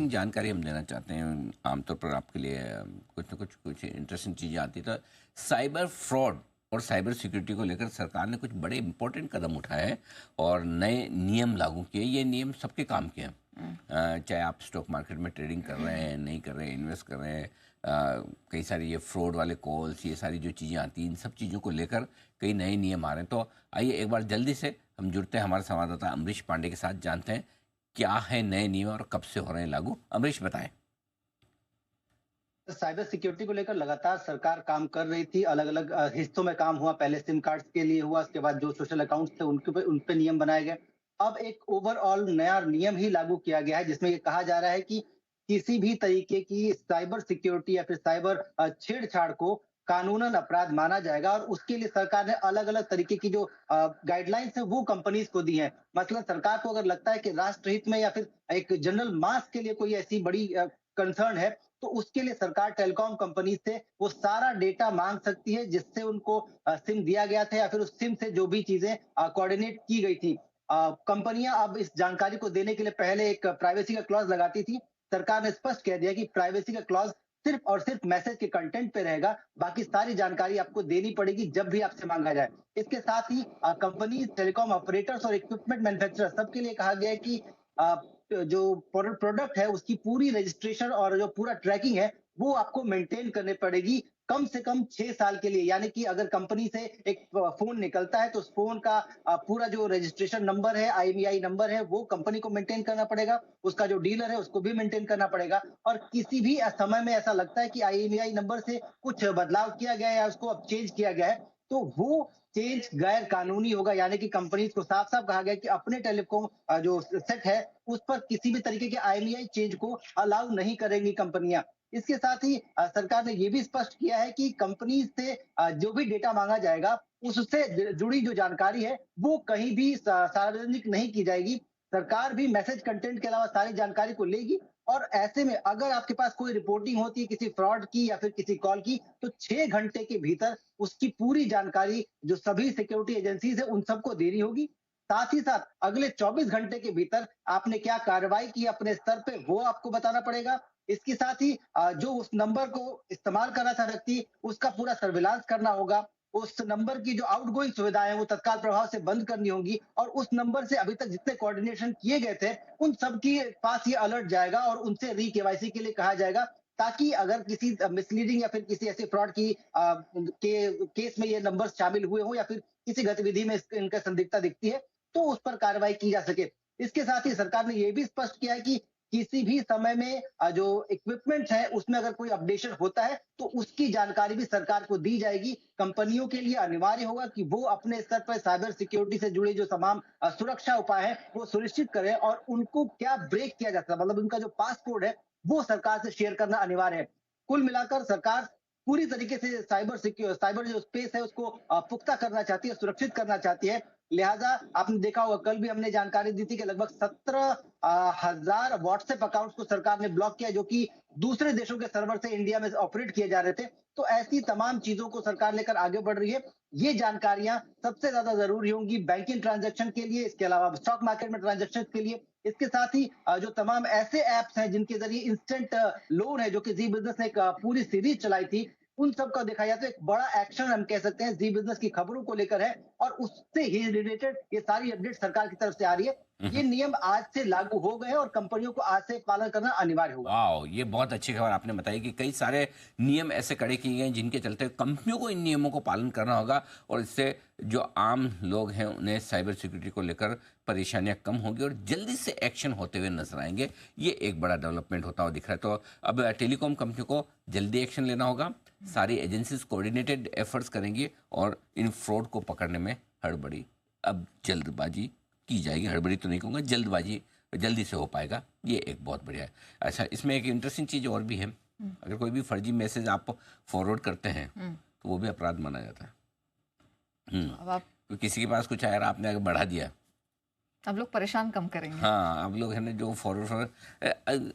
Interesting जानकारी हम देना चाहते हैं। आमतौर पर आपके लिए कुछ न कुछ इंटरेस्टिंग चीज़ें आती हैं। तो साइबर फ्रॉड और साइबर सिक्योरिटी को लेकर सरकार ने कुछ बड़े इंपॉर्टेंट कदम उठाए हैं और नए नियम लागू किए। ये नियम सबके काम के हैं। चाहे आप स्टॉक मार्केट में ट्रेडिंग कर रहे हैं, नहीं कर रहे हैं, इन्वेस्ट कर रहे हैं, कई सारी ये फ्रॉड वाले कॉल्स, ये सारी जो चीज़ें आती हैं, इन सब चीज़ों को लेकर कई नए नियम आ रहे हैं। तो आइए एक बार जल्दी से हम जुड़ते हैं हमारे संवाददाता अमरीश पांडे के साथ, जानते हैं क्या है नए नियम और कब से हो रहे हैं लागू। अमरीश बताएं। साइबर सिक्योरिटी को लेकर लगातार सरकार काम कर रही थी। अलग-अलग हिस्सों में काम हुआ। पहले सिम कार्ड्स के लिए हुआ, उसके बाद जो सोशल अकाउंट्स थे उन पे नियम बनाए गए। अब एक ओवरऑल नया नियम ही लागू किया गया है, जिसमें ये कहा जा रहा है कि किसी भी तरीके की साइबर सिक्योरिटी या फिर साइबर छेड़छाड़ को कानूनन अपराध माना जाएगा और उसके लिए सरकार ने अलग-अलग तरीके की जो गाइडलाइंस है वो कंपनीज को दी है। मसलन सरकार को अगर लगता है कि राष्ट्र हित में या फिर एक जनरल मास के लिए कोई ऐसी बड़ी कंसर्न है, तो उसके लिए सरकार टेलीकॉम कंपनी से वो सारा डेटा मांग सकती है जिससे उनको सिम दिया गया था या फिर उस सिम से जो भी चीजें कोऑर्डिनेट की गई थी। कंपनियां अब इस जानकारी को देने के लिए पहले एक प्राइवेसी का क्लॉज लगाती थी। सरकार ने स्पष्ट कह दिया कि प्राइवेसी का क्लॉज सिर्फ और सिर्फ मैसेज के कंटेंट पे रहेगा। बाकी सारी जानकारी आपको देनी पड़ेगी जब भी आपसे मांगा जाए। इसके साथ ही कंपनी, टेलीकॉम ऑपरेटर्स और इक्विपमेंट मैन्युफैक्चरर सबके लिए कहा गया है कि अ, जो प्रोडक्ट है उसकी पूरी रजिस्ट्रेशन और जो पूरा ट्रैकिंग है वो आपको मेंटेन करनी पड़ेगी कम से कम 6 साल के लिए। यानी कि अगर कंपनी से एक फोन निकलता है तो उस फोन का पूरा जो रजिस्ट्रेशन नंबर है, आईएमईआई नंबर है, वो कंपनी को मेंटेन करना पड़ेगा। उसका जो डीलर है उसको भी मेंटेन करना पड़ेगा। और किसी भी समय में ऐसा लगता है कि आईएमईआई नंबर से कुछ बदलाव किया गया है या उसको अब चेंज किया गया है, तो वो चेंज गैर कानूनी होगा। यानी कि कंपनीज को साफ साफ कहा गया कि अपने टेलीकॉम जो सेट है उस पर किसी भी तरीके के आईएमईआई चेंज को अलाउ नहीं करेंगी कंपनियां। इसके साथ ही सरकार ने यह भी स्पष्ट किया है कि कंपनी से जो भी डेटा मांगा जाएगा उससे जुड़ी जो जानकारी है वो कहीं भी सार्वजनिक नहीं की जाएगी। सरकार भी मैसेज कंटेंट के अलावा सारी जानकारी को लेगी और ऐसे में अगर आपके पास कोई रिपोर्टिंग होती है किसी फ्रॉड की या फिर किसी कॉल की, तो 6 घंटे के भीतर उसकी पूरी जानकारी जो सभी सिक्योरिटी एजेंसीज है उन सबको देनी होगी। साथ ही साथ अगले 24 घंटे के भीतर आपने क्या कार्रवाई की अपने स्तर पे वो आपको बताना पड़ेगा। इसके साथ ही जो उस नंबर को इस्तेमाल कर रहा था व्यक्ति, उसका पूरा सर्विलांस करना होगा। उस नंबर की जो आउटगोइंग सुविधाएं हैं वो तत्काल प्रभाव से बंद करनी होंगी और उस नंबर से अभी तक जितने कोऑर्डिनेशन किए गए थे उन सब के पास ये अलर्ट जाएगा और उनसे री केवाईसी के लिए कहा जाएगा, ताकि अगर किसी मिसलीडिंग या फिर किसी ऐसे फ्रॉड की केस में ये नंबर शामिल हुए हो या फिर किसी गतिविधि में इनका संदिग्धता दिखती है तो उस पर कार्रवाई की जा सके। इसके साथ ही सरकार ने यह भी स्पष्ट किया है कि किसी भी समय में जो इक्विपमेंट है उसमें अगर कोई अपडेशन होता है तो उसकी जानकारी भी सरकार को दी जाएगी। कंपनियों के लिए अनिवार्य होगा कि वो अपने स्तर पर साइबर सिक्योरिटी से जुड़े जो तमाम सुरक्षा उपाय हैं वो सुनिश्चित करें और उनको क्या ब्रेक किया जाता है, मतलब उनका जो पासकोड है वो सरकार से शेयर करना अनिवार्य है। कुल मिलाकर सरकार पूरी तरीके से साइबर जो स्पेस है उसको पुख्ता करना चाहती है, सुरक्षित करना चाहती है। लिहाजा आपने देखा होगा कल भी हमने जानकारी दी थी कि लगभग 17,000 व्हाट्सएप अकाउंट्स को सरकार ने ब्लॉक किया जो कि दूसरे देशों के सर्वर से इंडिया में ऑपरेट किए जा रहे थे। तो ऐसी तमाम चीजों को सरकार लेकर आगे बढ़ रही है। ये जानकारियां सबसे ज्यादा जरूरी होंगी बैंकिंग ट्रांजैक्शन के लिए, इसके अलावा स्टॉक मार्केट में ट्रांजैक्शन के लिए। इसके साथ ही जो तमाम ऐसे ऐप्स हैं जिनके जरिए इंस्टेंट लोन है जो कि जी बिजनेस ने एक पूरी सीरीज चलाई थी, उन सब का देखा जाए तो एक बड़ा एक्शन हम कह सकते हैं जी बिजनेस की खबरों को लेकर है और उससे ही रिलेटेड ये सारी अपडेट सरकार की तरफ से आ रही है। ये नियम आज से लागू हो गए हैं और कंपनियों को आज से पालन करना अनिवार्य होगा। वाह, ये बहुत अच्छी खबर आपने बताई कि कई सारे नियम ऐसे कड़े किए गए हैं जिनके चलते कंपनियों को इन नियमों को पालन करना होगा और इससे जो आम लोग हैं उन्हें साइबर सिक्योरिटी को लेकर परेशानियां कम होंगी और जल्दी से एक्शन होते हुए नजर आएंगे। ये एक बड़ा डेवलपमेंट होता हुआ दिख रहा है। तो अब टेलीकॉम कंपनी को जल्दी एक्शन लेना होगा। सारी एजेंसीज कोऑर्डिनेटेड एफर्ट्स करेंगी और इन फ्रॉड को पकड़ने में हड़बड़ी अब जल्दबाजी की जाएगी। हड़बड़ी तो नहीं कहूँगा, जल्दबाजी जल्दी से हो पाएगा। ये एक बहुत बढ़िया है। अच्छा, इसमें एक इंटरेस्टिंग चीज़ और भी है। अगर कोई भी फर्जी मैसेज आप फॉरवर्ड करते हैं तो वो भी अपराध माना जाता है। अब आप तो किसी के पास कुछ आया और आपने अगर बढ़ा दिया, अब लोग परेशान कम करेंगे। हाँ, अब लोग है ना जो फॉरवर्ड